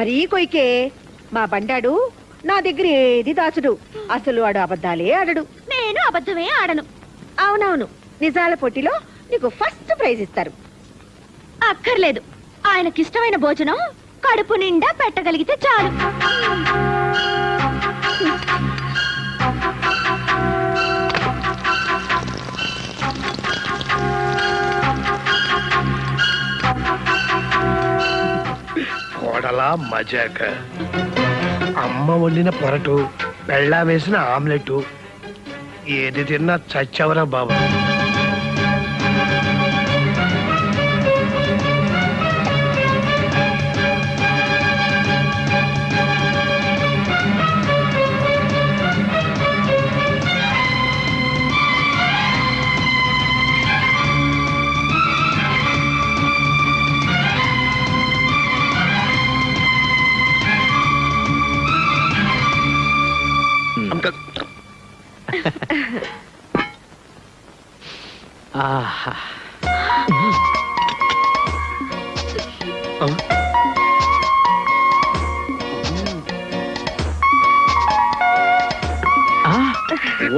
మరీ కొయ్కే. మా బండాడు నా దగ్గర ఏది దాచుడు. అసలు వాడు అబద్ధాలే ఆడడు. నేను అబద్ధమే ఆడను. అవునవును, నిజాల పోటీలో నీకు ఫస్ట్ ప్రైజ్ ఇస్తారు. అక్కర్లేదు, ఆయనకిష్టమైన భోజనం కడుపు నిండా పెట్టగలిగితే చాలు. కోడలా మజాక. అమ్మ వండిన పొరటు, బెళ్ళా వేసిన ఆమ్లెట్, ఏది తిన్నా చచ్చవరా బాబు.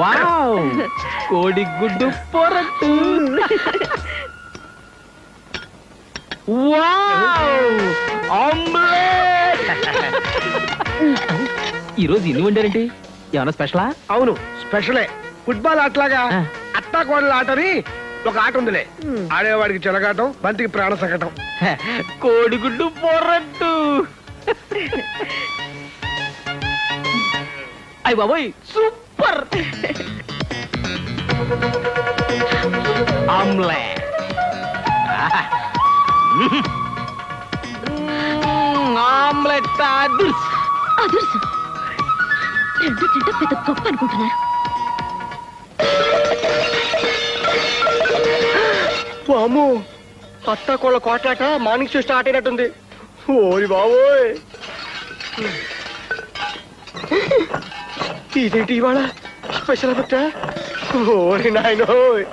వావ్, కోడిగుడ్డు పొరట్టు. Wow, omelette. ఈరోజు ఇన్ని వండారంటే ఏమన్నా స్పెషలా? అవును, స్పెషలే. ఫుట్బాల్ ఆటలాగా అత్తా కోడల ఆటని ఒక ఆట ఉందిలే. ఆడేవాడికి చెలగాటం, బంతికి ప్రాణ సంకటం. కోడిగుడ్డు పొరట్టు. అయ్య బాబోయ్, సూపర్. ఆమ్లెట్, ఆమ్లెట్ అదుర్స్. అదుర్సు రెండు తింటే పెద్ద గొప్ప అనుకుంటున్నారు. అమ్ము, అత్త కోళ్ళ కోట్లాట మార్నింగ్ షో స్టార్ట్ అయినట్టుంది. ఓరి బాబోయ్, ఇదేంటి ఇవాళ స్పెషల్ ఎఫెక్ట్? ఓరి నాయనోయ్,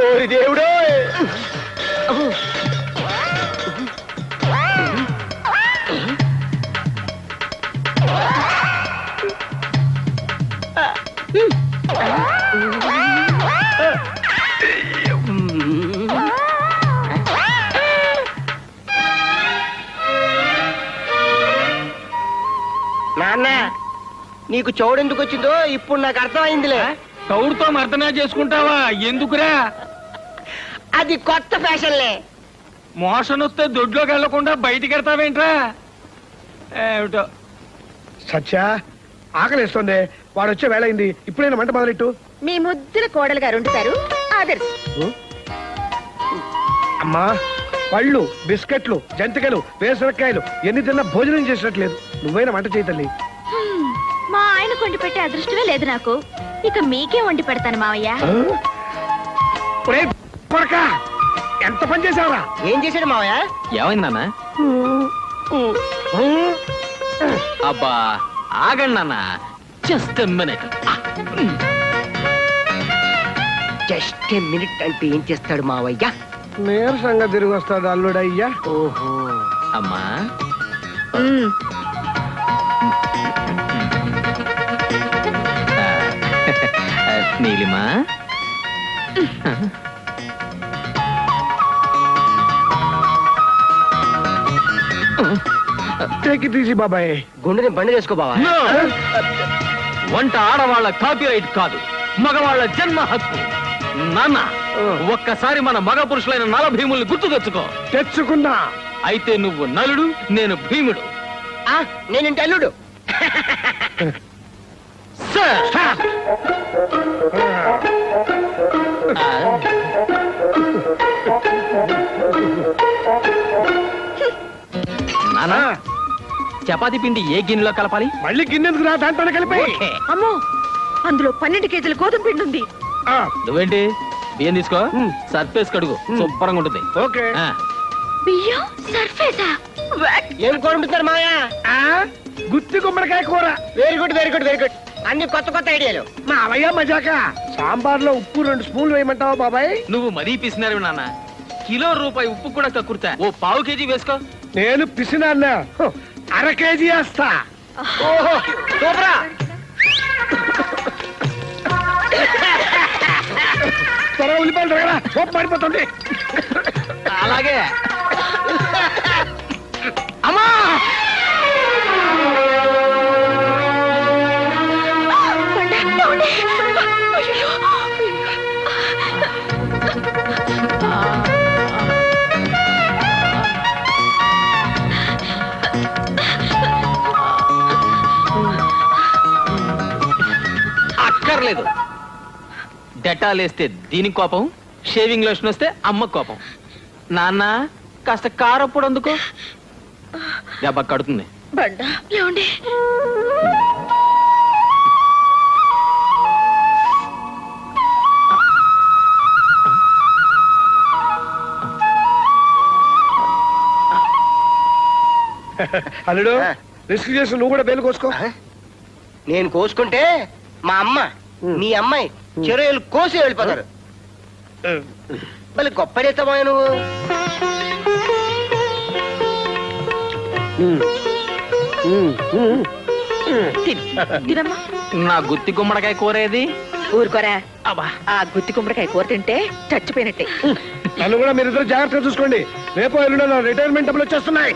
ఓరి దేవుడోయ్. నాన్న, నీకు చౌడెందుకు వచ్చిందో ఇప్పుడు నాకు అర్థమైందిలే. తౌడుతో మర్దనా చేసుకుంటావా? ఎందుకురా? అది కొత్త ఫ్యాషన్లే. మోషన్ వస్తే దొడ్లోకి వెళ్లకుండా బయటికి వెళ్తావేంట్రా? ఏమిటో. సత్య, ఆకలిస్తుంది. వాడు వచ్చే వేళ అయింది. ఇప్పుడైనా మంట మొదలెట్టు. మీ ముద్దుల కోడలు గారు ఉంటారు ఆదర్శ్. అమ్మా, పళ్ళు, బిస్కెట్లు, జంతికలు, వేసరకాయలు ఎన్ని తిన్నా భోజనం చేసినట్లేదు. నువ్వైనా వంట చేయి తల్లి. మా ఆయన కొండి పెట్టే అదృష్టమే లేదు నాకు. ఇక మీకే వండి పెడతాను మావయ్య. ఎంత పని చేసావురా? ఏం చేశాడు మావయ్య? ఏమైంది నాన్న? అబ్బా ఆగండి నాన్న, జస్ట్ మినిట్. జస్ట్ మినిట్ అంటే ఏం చేస్తాడు మావయ్య? నీరసంగా తిరిగి వస్తాడు అల్లుడయ్యా. ఓహో. అమ్మా, నీలిమా, టేక్ ఇట్ ఈజీ బాబాయ్. గుండెని బండి చేసుకో బావా. వంట ఆడవాళ్ళ కాపీరైట్ కాదు, మగవాళ్ళ జన్మ హక్కు. నాన్న, ఒక్కసారి మన మగ పురుషులైన నల భీముల్ని గుర్తు తెచ్చుకో. తెచ్చుకున్నా. అయితే నువ్వు నలుడు, నేను భీముడు. నేనింటి అల్లుడు. నానా, చపాతీ పిండి ఏ గిన్నెలో కలపాలి? మళ్ళీ గిన్నెందుకు రా, దాంట్లోనే కలిపి. అమ్మో, అందులో 12 కేజీల గోధుమ పిండి ఉంది. నువ్వేంటి బియ్యం తీసుకో, సర్ఫేస్ కడుగు, శుభ్రంగా ఉంటుంది. ఓకే. బియ్యం సర్ఫేసా? ఏం కూర ఉంటున్నారు మావయ్య? గుత్తి గుమ్మడికాయ కూర. Very good, very good, very good. అన్ని కొత్త కొత్త ఐడియాలు. మా అవయ్య మజాక సాంబార్ లో ఉప్పు 2 స్పూన్లు వేయమంటావా బాబాయ్? నువ్వు మరీ పిసినారు నాన్న. కిలో రూపాయి ఉప్పు కూడా కక్కుర్తా. ఓ పావు కేజీ వేసుకో. నేను పిసినాన్న 1/2 కేజీ వేస్తా. ఓహో సూపరా. త్వరగా ఉల్లిపాయలు తగరా, సోప్ మారిపోతుంది. అలాగే. అమ్మా అక్కర్లేదు. డెటాల్ వేస్తే దీనికి కోపం, షేవింగ్ లోషన్ వస్తే అమ్మ కోపం. నాన్న కాస్త కారప్పుడు అందుకో, దెబ్బ కడుతుంది. బండా ఏమండి అల్లుడు రిస్క్ చేసి నువ్వు కూడా బేలు కోసుకో. నేను కోసుకుంటే మా అమ్మ మీ అమ్మాయి చెరువులు కోసి వెళ్ళిపోతారు. మళ్ళీ గొప్పడేస్తామా నువ్వు? తినమ్మా. నా గుత్తి గుమ్మడికాయ కూరేది. ఊరుకోరా, అబ్బా ఆ గుత్తి కుమ్మడికాయ కూర తింటే చచ్చిపోయినట్టే. నన్ను కూడా మీరు ఇద్దరు జాగ్రత్తగా చూసుకోండి. రేపు ఎల్లుండో నా రిటైర్మెంట్ డబ్బులు వచ్చేస్తున్నాయి.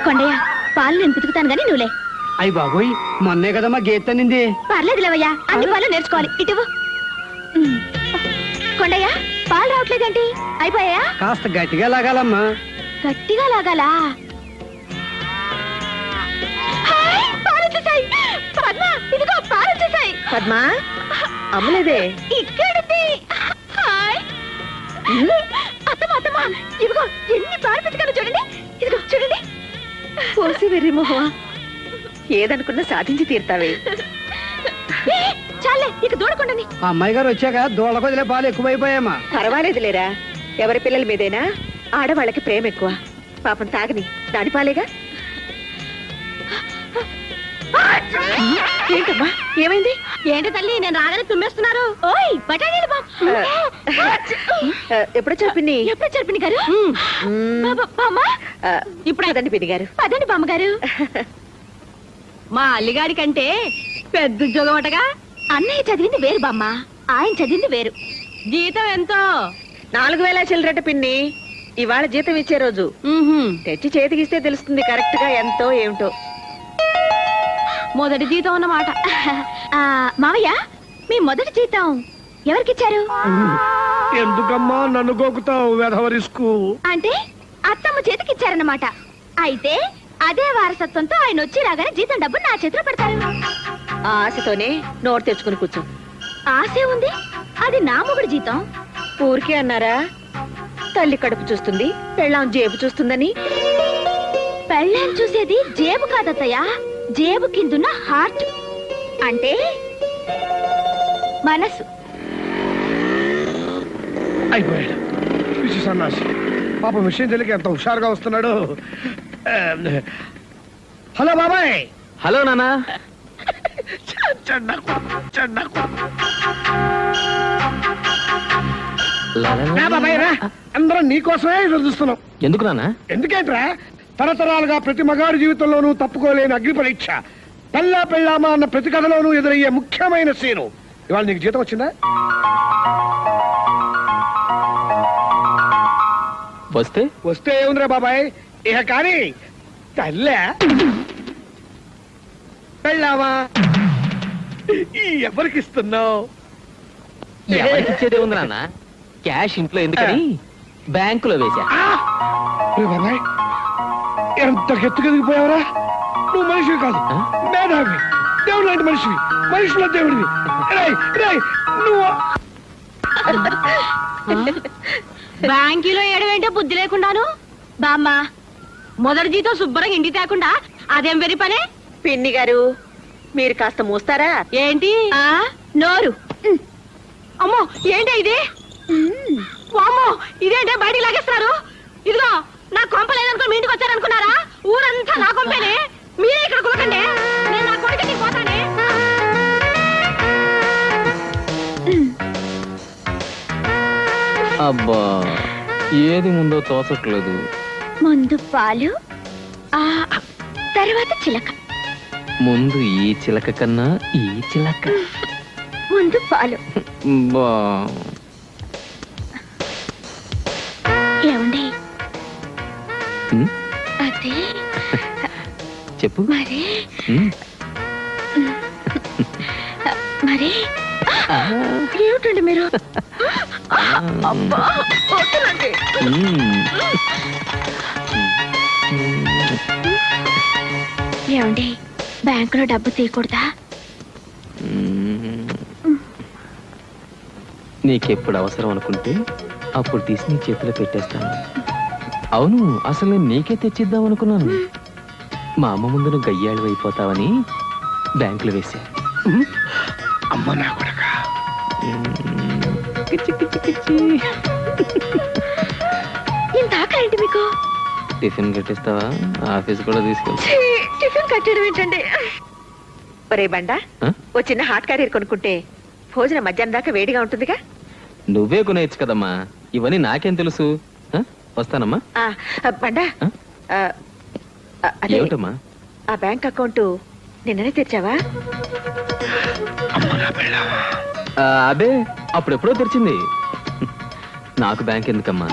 కొండయ్య పాలు నేను పితుకుతాను గానీ నువ్వులే. అయ్యి బాబోయ్, మొన్నే కదమ్మా గీత నింది. పర్లేదు లేవయ్యా, అన్ని పాలు నేర్చుకోవాలి. ఇటువు. కొండయ్య పాలు రావట్లేదేంటి? అయిపోయా? కాస్త గట్టిగా లాగాలమ్మా. గట్టిగా లాగాలా? హాయ్, పాలొచ్చేసాయి. పద్మ, ఇదిగో పాలొచ్చేసాయి. పద్మ అమ్మలేదే. ఇక్కడిది. హాయ్. అత్తమ్మ అత్తమ్మ, ఇదిగో ఎన్ని పాలు పితికాను చూడండి. ఇదిగో చూడండి. పోసి వెర్రి మొహమా, ఏదనుకున్నా సాధించి తీరుతావే. ఏ, చాలే ఇక దూడకుండాని. అమ్మాయి గారు వచ్చాక దూడ కొదిలే పాలు ఎక్కువైపోయామా. పర్వాలేదు లేరా, ఎవరి పిల్లల మీదైనా ఆడవాళ్ళకి ప్రేమ ఎక్కువ. పాపం తాగని దాని పాలేగా. ఏంటమ్మా ఏమైంది? ఏంటి తల్లి, నేను రాగానే తుమ్మేస్తున్నారు. ఓయ్ బఠానీలు బాబు. ఎప్పుడు చెప్పింది? ఎప్పుడు చెప్పింది గారు? బామ్మ ఇప్పుడు అదండి పిన్ని గారు. పదండి బామ్మగారు. మా అల్లిగారి కంటే పెద్ద ఉద్యోగం అటగా. అన్నయ్య చదివింది వేరు బామ్మ, ఆయన చదివింది వేరు. జీతం ఎంతో? 4000 చిల్లరట పిన్ని. ఇవాళ జీతం ఇచ్చే రోజు. తెచ్చి చేతికిస్తే తెలుస్తుంది కరెక్ట్ గా ఎంతో ఏమిటో. మొదటి జీతం అన్నమాట. మావయ్య, మీ మొదటి జీతం ఎవరికిచ్చారు? ఎందుకమ్మా నన్ను గోకుతావు వెధవ రిస్కు? అంటే అత్తమ్మ చేతికిచ్చారన్నమాట. అయితే అదే వారసత్వంతో ఆయన వచ్చి రాగానే జీతం డబ్బు నా చేతిలో పెడతారు. ఆ ఆశతోనే నోరు తెచ్చుకుని కూర్చో. ఆశే ఉంది, అది నా మొగుడు జీతం. ఊరికే అన్నారా? తల్లి కడుపు చూస్తుంది, పెళ్ళాం జేబు చూస్తుందని. పెళ్ళాం చూసేది జేబు కాదత్తయ్య, జేబు కిందున్న హార్ట్, అంటే మనసు. అయిపోయాడు పిచ్చి సన్నాసి. పాప విషయం తెలియక ఎంత హుషారుగా వస్తున్నాడు. హలో బాబాయ్. హలో నాన్న. రా బాబాయ్ రా, అందరం నీకోసమే ఎదురు చూస్తున్నాం. ఎందుకు నాన్న? ఎందుకేంట్రా, తరతరాలుగా ప్రతి మగాడి జీవితంలోనూ తప్పుకోలేని అగ్ని పరీక్ష. పెళ్ళా పెళ్ళామా అన్న ప్రతి కథలోనూ ఎదురయ్యే ముఖ్యమైన సీను. ఇవాళ నీకు జీతం వచ్చిందా? వస్తే వస్తే ఏముందిరా బాబాయ్, ఇక కానీ తల్లే పెళ్ళామా ఎవరికి ఇస్తున్నావు? ఎవరికిచ్చేదే ఉంది నాన్న. క్యాష్ ఇంట్లో ఎందుకని బ్యాంకులో వేసా. బాబాయ్ ఎంత గెత్తుకెదిగిపోయావరా. నువ్వు మనిషివి కాదు, మేధావి, దేవుడు లాంటి మనిషివి, మనిషిలో దేవుడివి. నువ్వు బ్యాంకీలో ఏడవేంటే బుద్ధి లేకుండాను. బామ్మ, మొదటి జీతం శుభ్రంగా ఇంటికి తేకుండా అదేం వెరి పనే? పిన్ని గారు మీరు కాస్త మూస్తారా? ఏంటి నోరు? అమ్మో ఏంటి ఇది? వామ్మో ఇదేంటే బయటికి లాగేస్తున్నారు. ఇదిగో నా కొంప లేదనుకో మీ ఇంటికి వచ్చారనుకున్నారా? ఊరంతా నా కొంపేనే. మీరే ఇక్కడ కులకండి. నేను నా కొడుకుని పోతానే. అబ్బా ఏది ముందో తోచట్లేదు. ముందు పాలు, ఆ తర్వాత చిలక. ముందు ఈ చిలక కన్నా ఈ చిలక. ముందు పాలు. బా ఏమండి? ఉమ్, అదే చెప్పు. మరి ఉమ్, మరి ఏమిటండి మీరు? అబ్బా, వద్దులండి. ఉమ్. ఏమండి, బ్యాంకులో డబ్బు తీయకూడదా? నీకెప్పుడు అవసరం అనుకుంటే అప్పుడు తీసి నీ చేతిలో పెట్టేస్తాను. అవును, అసలు నేను నీకే తెచ్చిద్దాం అనుకున్నాను. మా అమ్మ ముందు నువ్వు గయ్యాళ్ళు అయిపోతావని బ్యాంకులో వేసా. అమ్మ నా కొడక. కిచి కిచి కిచి. ఇంత ఆకలేంటి మీకు? టిఫిన్ కట్టిస్తావా? ఆఫీస్ కూడా తీసుకెళ్తా. ఛీ, టిఫిన్ కట్టడం ఏంటండి? ఒరే బండా, ఆ? ఓ చిన్న హాట్ క్యారియర్ కొనుక్కుంటే భోజనం మధ్యాహ్నం దాకా వేడిగా ఉంటుందిగా. నువ్వే కొనేయచ్చు కదమ్మా. ఇవన్నీ నాకేం తెలుసు. ఆ? వస్తానమ్మా. బండా, ఆ? అదే ఏమిటమ్మా? ఆ బ్యాంక్ అకౌంట్ నిన్ననే తెరిచావా? అమ్మ నా పెళ్ళామా. అబే అప్పుడెప్పుడో తెరిచింది. నాకు బ్యాంక్ ఎందుకమ్మా?